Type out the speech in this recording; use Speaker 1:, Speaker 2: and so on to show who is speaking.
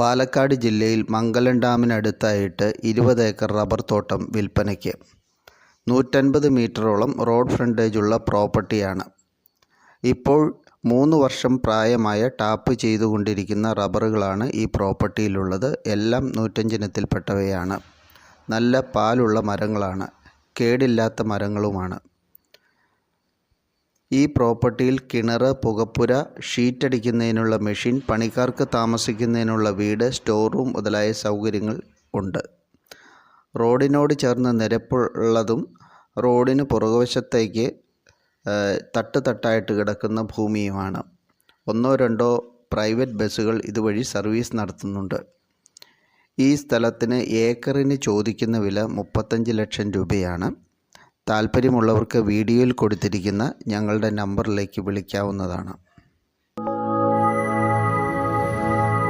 Speaker 1: പാലക്കാട് ജില്ലയിൽ മംഗലം ഡാമിനടുത്തായിട്ട് 20 acre rubber തോട്ടം വിൽപ്പനയ്ക്ക്. 150 മീറ്ററോളം റോഡ് ഫ്രണ്ടേജുള്ള പ്രോപ്പർട്ടിയാണ്. ഇപ്പോൾ 3 വർഷം പ്രായമായ ടാപ്പ് ചെയ്തുകൊണ്ടിരിക്കുന്ന റബ്ബറുകളാണ് ഈ പ്രോപ്പർട്ടിയിലുള്ളത്. എല്ലാം 105 ഇനത്തിൽപ്പെട്ടവയാണ്. നല്ല പാലുള്ള മരങ്ങളാണ്, കേടില്ലാത്ത മരങ്ങളുമാണ്. ഈ പ്രോപ്പർട്ടിയിൽ കിണർ, പുകപ്പുര, ഷീറ്റടിക്കുന്നതിനുള്ള മെഷീൻ, പണിക്കാർക്ക് താമസിക്കുന്നതിനുള്ള വീട്, സ്റ്റോർ റൂം മുതലായ സൗകര്യങ്ങൾ ഉണ്ട്. റോഡിനോട് ചേർന്ന് നിരപ്പുള്ളതും റോഡിന് പുറകുവശത്തേക്ക് തട്ടായിട്ട് കിടക്കുന്ന ഭൂമിയുമാണ്. 1-2 പ്രൈവറ്റ് ബസ്സുകൾ ഇതുവഴി സർവീസ് നടത്തുന്നുണ്ട്. ഈ സ്ഥലത്തിന് ഏക്കറിന് ചോദിക്കുന്ന വില 35 ലക്ഷം രൂപയാണ്. താല്പര്യമുള്ളവർക്ക് വീഡിയോയിൽ കൊടുത്തിരിക്കുന്ന ഞങ്ങളുടെ നമ്പറിലേക്ക് വിളിക്കാവുന്നതാണ്.